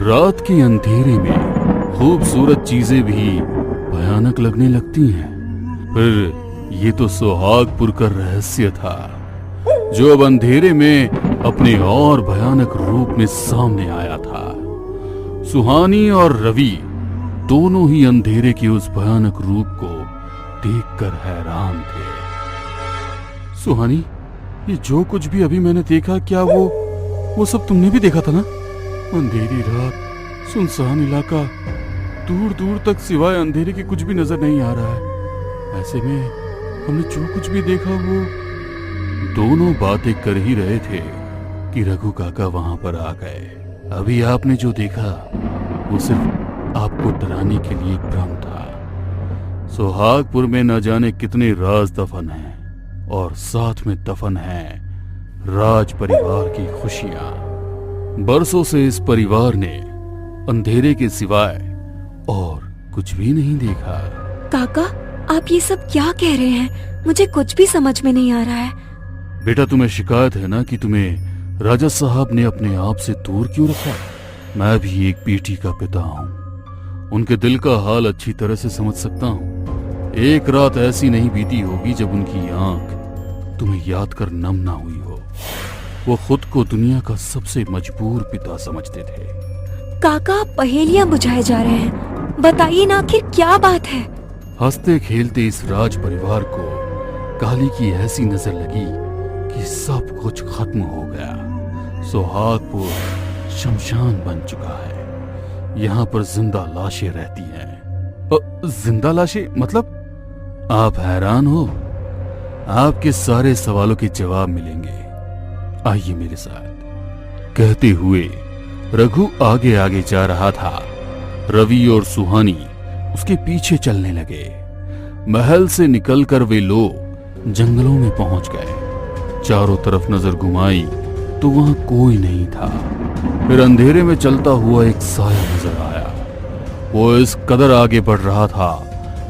रात के अंधेरे में खूबसूरत चीजें भी भयानक लगने लगती हैं। फिर ये तो सुहागपुर का रहस्य था, जो अब अंधेरे में अपने और भयानक रूप में सामने आया था। सुहानी और रवि दोनों ही अंधेरे के उस भयानक रूप को देखकर हैरान थे। सुहानी, ये जो कुछ भी अभी मैंने देखा, क्या वो सब तुमने भी देखा था ना? अंधेरी रात, सुनसान इलाका, दूर दूर तक सिवाय अंधेरे के कुछ भी नजर नहीं आ रहा है। ऐसे में हमने जो कुछ भी देखा वो। दोनों बातें कर ही रहे थे कि रघु काका वहां पर आ गए। अभी आपने जो देखा वो सिर्फ आपको डराने के लिए एक भ्रम था। सुहागपुर में न जाने कितने राज दफन हैं, और साथ में दफन है राज परिवार की खुशियां। बरसों से इस परिवार ने अंधेरे के सिवाय और कुछ भी नहीं देखा। काका, आप ये सब क्या कह रहे हैं? मुझे कुछ भी समझ में नहीं आ रहा है। बेटा, तुम्हें शिकायत है ना कि तुम्हें राजा साहब ने अपने आप से दूर क्यों रखा? मैं भी एक बेटी का पिता हूँ, उनके दिल का हाल अच्छी तरह से समझ सकता हूँ। एक रात ऐसी नहीं बीती होगी जब उनकी आंख तुम्हें याद कर नम ना हुई हो। वो खुद को दुनिया का सबसे मजबूर पिता समझते थे। काका, आप पहेलियां बुझाए जा रहे हैं, बताइए ना आखिर क्या बात है? हंसते खेलते इस राज परिवार को काली की ऐसी नजर लगी कि सब कुछ खत्म हो गया। सुहागपुर शमशान बन चुका है। यहाँ पर जिंदा लाशें रहती हैं। जिंदा लाशें मतलब? आप हैरान हो? आपके सारे सवालों के जवाब मिलेंगे, आइए मेरे साथ। कहते हुए रघु आगे आगे जा रहा था। रवि और सुहानी उसके पीछे चलने लगे। महल से निकलकर वे लोग जंगलों में पहुंच गए। चारों तरफ नजर घुमाई तो वहां कोई नहीं था। फिर अंधेरे में चलता हुआ एक साया नजर आया। वो इस कदर आगे बढ़ रहा था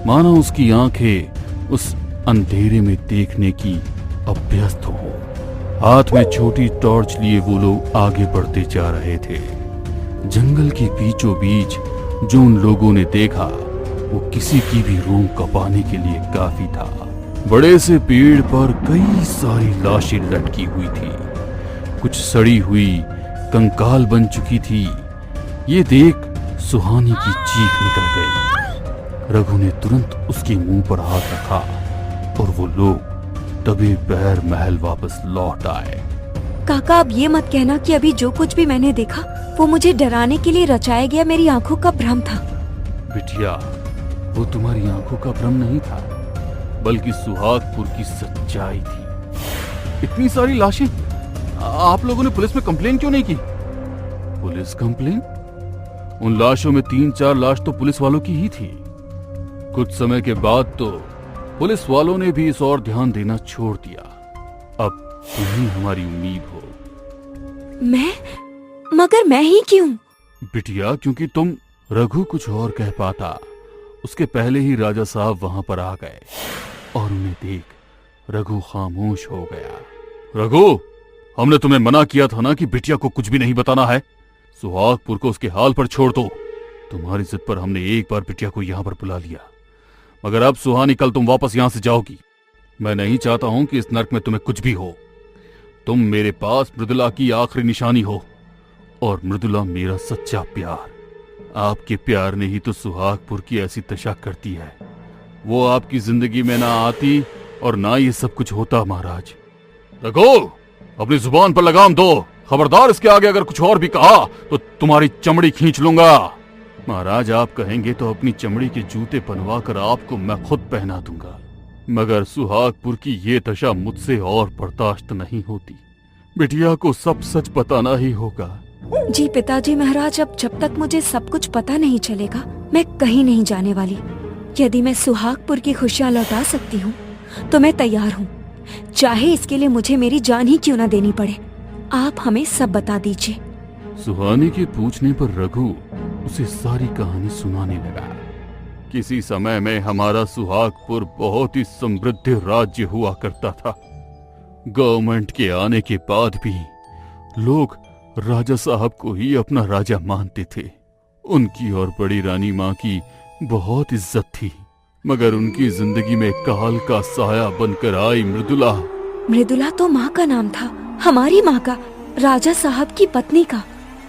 मानो उसकी आंखें उस अंधेरे में देखने की अभ्यस्त हो। हाथ में छोटी टॉर्च लिए वो लोग आगे बढ़ते जा रहे थे। जंगल के बीचों बीच जो उन लोगों ने देखा वो किसी की भी रूह कपाने के लिए काफी था। बड़े से पेड़ पर कई सारी लाशें लटकी हुई थी। कुछ सड़ी हुई कंकाल बन चुकी थी। ये देख सुहानी की चीख निकल गई। रघु ने तुरंत उसके मुंह पर हाथ रखा और वो लोग तभी बहर महल वापस लौट आए। काका, अब ये मत कहना कि अभी जो कुछ भी मैंने देखा वो मुझे डराने के लिए रचाया गया मेरी आंखों का भ्रम था। बिटिया, वो तुम्हारी आंखों का भ्रम नहीं था, बल्कि सुहागपुर की सच्चाई थी। इतनी सारी लाशें, आप लोगों ने पुलिस में कंप्लेन क्यों नहीं की? Police complain? उन लाशों में 3-4 लाश तो पुलिस वालों की ही थी। कुछ समय के बाद तो पुलिस वालों ने भी इस और ध्यान देना छोड़ दिया। अब तुम ही हमारी उम्मीद हो। मगर मैं ही क्यों? बिटिया, क्योंकि तुम रघु कुछ और कह पाता उसके पहले ही राजा साहब वहां पर आ गए और उन्हें देख रघु खामोश हो गया। रघु, हमने तुम्हें मना किया था ना कि बिटिया को कुछ भी नहीं बताना है। सुहागपुर को उसके हाल पर छोड़ दो। तुम्हारी जिद पर हमने एक बार बिटिया को यहाँ पर बुला लिया, मगर अब सुहानी, कल तुम वापस यहां से जाओगी। मैं नहीं चाहता हूं कि इस नर्क में तुम्हें कुछ भी हो। तुम मेरे पास मृदुला की आखिरी निशानी हो, और मृदुला मेरा सच्चा प्यार। आपके प्यार ने ही तो सुहागपुर की ऐसी दशा करती है। वो आपकी जिंदगी में ना आती और ना ये सब कुछ होता। महाराज, रघु, अपनी जुबान पर लगाम दो। खबरदार, इसके आगे अगर कुछ और भी कहा तो तुम्हारी चमड़ी खींच लूंगा। महाराज, आप कहेंगे तो अपनी चमड़ी के जूते बनवा कर आपको मैं खुद पहना दूंगा, मगर सुहागपुर की ये दशा मुझसे और बर्दाश्त नहीं होती। बिटिया को सब सच बताना ही होगा। जी पिताजी महाराज, अब जब तक मुझे सब कुछ पता नहीं चलेगा मैं कहीं नहीं जाने वाली। यदि मैं सुहागपुर की खुशियाँ लौटा सकती हूँ तो मैं तैयार हूँ, चाहे इसके लिए मुझे मेरी जान ही क्यों न देनी पड़े। आप हमें सब बता दीजिए। सुहानी के पूछने पर रघु उसे सारी कहानी सुनाने लगा। किसी समय में हमारा सुहागपुर बहुत ही समृद्ध राज्य हुआ करता था। गवर्नमेंट के आने के बाद भी लोग राजा साहब को ही अपना राजा मानते थे। उनकी और बड़ी रानी माँ की बहुत इज्जत थी, मगर उनकी जिंदगी में काल का साया बनकर आई मृदुला। मृदुला तो माँ का नाम था, हमारी माँ का, राजा साहब की पत्नी का।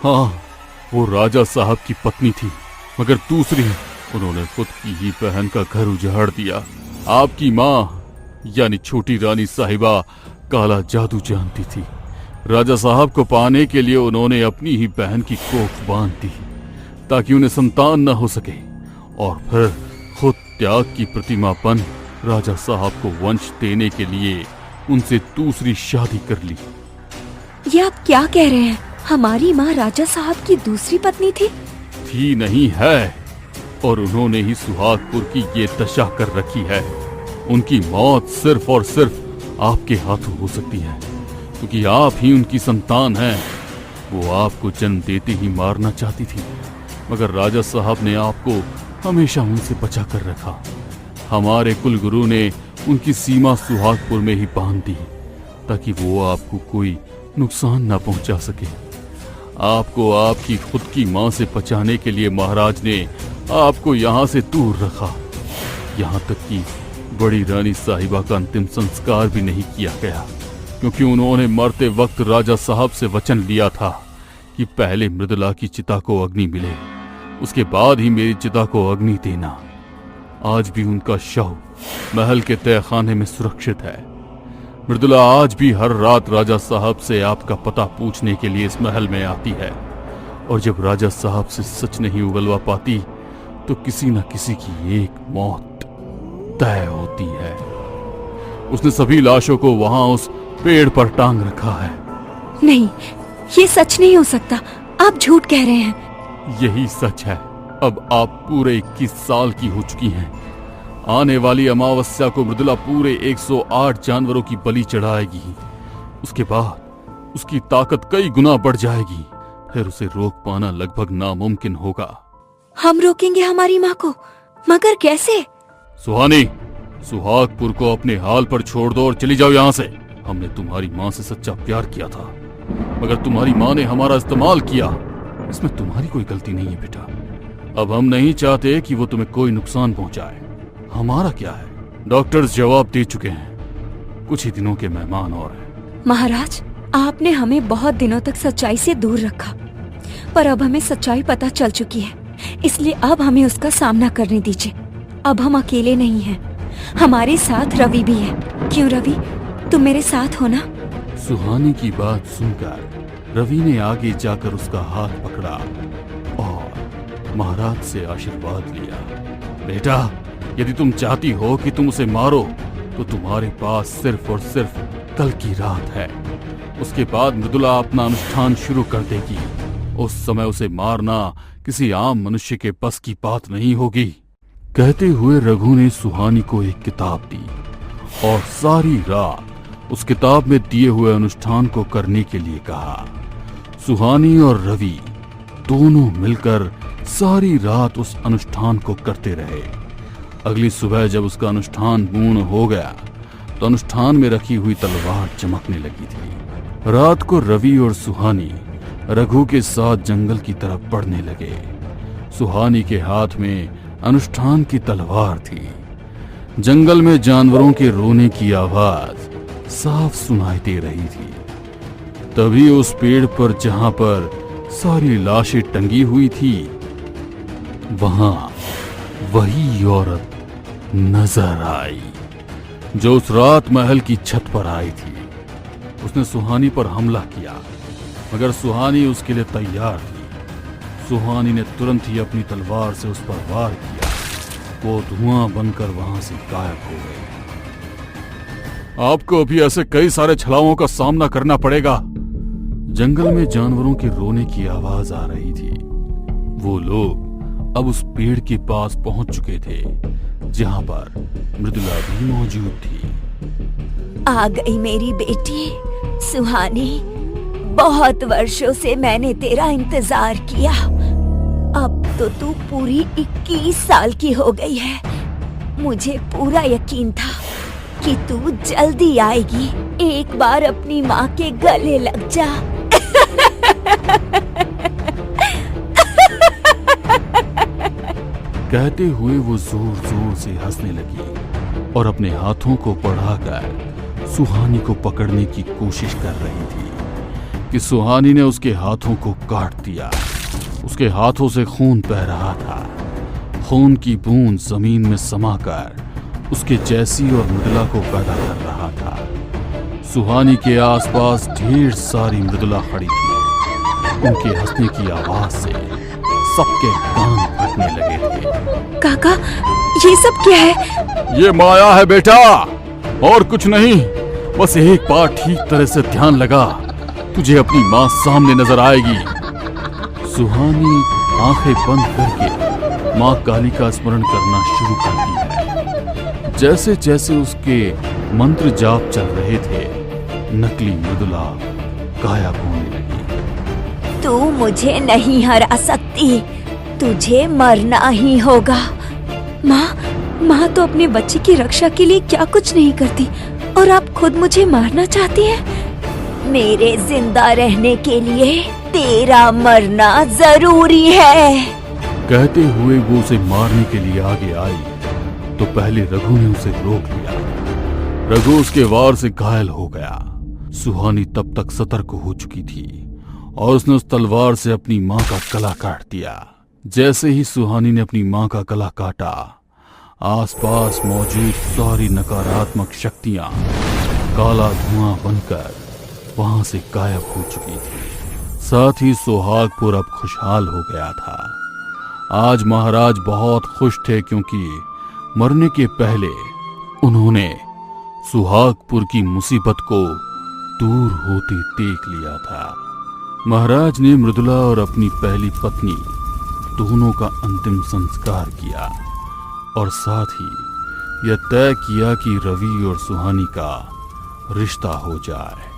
हाँ, वो राजा साहब की पत्नी थी, मगर दूसरी, उन्होंने खुद की ही बहन का घर उजाड़ दिया। आपकी माँ यानी छोटी रानी साहिबा काला जादू जानती थी। राजा साहब को पाने के लिए उन्होंने अपनी ही बहन की कोख बांध दी ताकि उन्हें संतान न हो सके, और फिर खुद त्याग की प्रतिमा बन राजा साहब को वंश देने के लिए उनसे दूसरी शादी कर ली। ये आप क्या कह रहे हैं? हमारी माँ राजा साहब की दूसरी पत्नी थी? थी नहीं, है, और उन्होंने ही सुहागपुर की ये दशा कर रखी है। उनकी मौत सिर्फ और सिर्फ आपके हाथों हो सकती है, क्योंकि आप ही उनकी संतान हैं। वो आपको जन्म देते ही मारना चाहती थी, मगर राजा साहब ने आपको हमेशा उनसे बचा कर रखा। हमारे कुलगुरु ने उनकी सीमा सुहागपुर में ही बांध दी ताकि वो आपको कोई नुकसान ना पहुंचा सके। आपको आपकी खुद की मां से बचाने के लिए महाराज ने आपको यहाँ से दूर रखा। यहाँ तक कि बड़ी रानी साहिबा का अंतिम संस्कार भी नहीं किया गया, क्योंकि उन्होंने मरते वक्त राजा साहब से वचन लिया था कि पहले मृदुला की चिता को अग्नि मिले, उसके बाद ही मेरी चिता को अग्नि देना। आज भी उनका शव महल के तहखाने में सुरक्षित है। मृदुला आज भी हर रात राजा साहब से आपका पता पूछने के लिए इस महल में आती है, और जब राजा साहब से सच नहीं उगलवा पाती तो किसी न किसी की एक मौत तय होती है। उसने सभी लाशों को वहां उस पेड़ पर टांग रखा है। नहीं, ये सच नहीं हो सकता, आप झूठ कह रहे हैं। यही सच है। अब आप पूरे 21 साल की हो चुकी हैं। आने वाली अमावस्या को मृदुला पूरे 108 जानवरों की बलि चढ़ाएगी। उसके बाद उसकी ताकत कई गुना बढ़ जाएगी, फिर उसे रोक पाना लगभग नामुमकिन होगा। हम रोकेंगे हमारी माँ को, मगर कैसे? सुहानी, सुहागपुर को अपने हाल पर छोड़ दो और चली जाओ यहाँ से। हमने तुम्हारी माँ से सच्चा प्यार किया था, मगर तुम्हारी माँ ने हमारा इस्तेमाल किया। इसमें तुम्हारी कोई गलती नहीं है बेटा। अब हम नहीं चाहते कि वो तुम्हें कोई नुकसान पहुंचाए। हमारा क्या है, डॉक्टर्स जवाब दे चुके हैं। कुछ ही दिनों के मेहमान और हैं। महाराज, आपने हमें बहुत दिनों तक सच्चाई से दूर रखा, पर अब हमें सच्चाई पता चल चुकी है, इसलिए अब हमें उसका सामना करने दीजिए। अब हम अकेले नहीं हैं, हमारे साथ रवि भी है। क्यों रवि, तुम मेरे साथ हो ना? सुहानी की बात सुनकर रवि ने आगे जाकर उसका हाथ पकड़ा और महाराज से आशीर्वाद लिया। बेटा, यदि तुम चाहती हो कि तुम उसे मारो तो तुम्हारे पास सिर्फ और सिर्फ कल की रात है। उसके बाद मृदुला अपना अनुष्ठान शुरू कर देगी। उस समय उसे मारना किसी आम मनुष्य के बस की बात नहीं होगी। कहते हुए रघु ने सुहानी को एक किताब दी और सारी रात उस किताब में दिए हुए अनुष्ठान को करने के लिए कहा। सुहानी और रवि दोनों मिलकर सारी रात उस अनुष्ठान को करते रहे। अगली सुबह जब उसका अनुष्ठान पूर्ण हो गया तो अनुष्ठान में रखी हुई तलवार चमकने लगी थी। रात को रवि और सुहानी रघु के साथ जंगल की तरफ बढ़ने लगे। सुहानी के हाथ में अनुष्ठान की तलवार थी। जंगल में जानवरों के रोने की आवाज साफ सुनाई दे रही थी। तभी उस पेड़ पर जहां पर सारी लाशें टंगी हुई थी, वहां वही औरत नजर आई जो उस रात महल की छत पर आई थी। उसने सुहानी पर हमला किया, मगर सुहानी उसके लिए तैयार थी। सुहानी ने तुरंत ही अपनी तलवार से उस पर वार किया। वो धुआं बनकर वहां से गायब हो गई। आपको अभी ऐसे कई सारे छलाओं का सामना करना पड़ेगा। जंगल में जानवरों के रोने की आवाज आ रही थी। वो लोग अब उस पेड़ के पास पहुंच चुके थे जहां पर मृदुला भी मौजूद थी। आ गई मेरी बेटी सुहानी। बहुत वर्षों से मैंने तेरा इंतजार किया। अब तो तू पूरी 21 साल की हो गई है। मुझे पूरा यकीन था कि तू जल्दी आएगी। एक बार अपनी माँ के गले लग जा। कहते हुए वो जोर जोर से हंसने लगी और अपने हाथों को बढ़ाकर सुहानी को पकड़ने की कोशिश कर रही थी कि सुहानी ने उसके हाथों को काट दिया। उसके हाथों से खून बह रहा था। खून की बूंद जमीन में समाकर उसके जैसी और मृदुला को पैदा कर रहा था। सुहानी के आसपास ढेर सारी मृदुला खड़ी थी। उनके हंसने की आवाज से सबके कान फटने लगे थे। काका, ये सब क्या है? ये माया है बेटा, और कुछ नहीं। बस एक बार ठीक तरह से ध्यान लगा, तुझे अपनी माँ सामने नजर आएगी। सुहानी आंखें बंद करके माँ काली का स्मरण करना शुरू करती है। जैसे जैसे उसके मंत्र जाप चल रहे थे, नकली मृदुला गायब होने लगी। तू मुझे नहीं हरा सकती, तुझे मरना ही होगा। माँ तो अपने बच्चे की रक्षा के लिए क्या कुछ नहीं करती, और आप खुद मुझे मारना चाहती हैं? मेरे जिंदा रहने के लिए तेरा मरना जरूरी है। कहते हुए वो उसे मारने के लिए आगे आई तो पहले रघु ने उसे रोक लिया। रघु उसके वार से घायल हो गया। सुहानी तब तक सतर्क हो चुकी थी और उसने उस तलवार से अपनी माँ का गला काट दिया। जैसे ही सुहानी ने अपनी माँ का गला काटा, आसपास मौजूद सारी नकारात्मक शक्तियां काला धुआं बनकर वहां से गायब हो चुकी थी। साथ ही सुहागपुर अब खुशहाल हो गया था। आज महाराज बहुत खुश थे क्योंकि मरने के पहले उन्होंने सुहागपुर की मुसीबत को दूर होते देख लिया था। महाराज ने मृदुला और अपनी पहली पत्नी दोनों का अंतिम संस्कार किया और साथ ही यह तय किया कि रवि और सुहानी का रिश्ता हो जाए।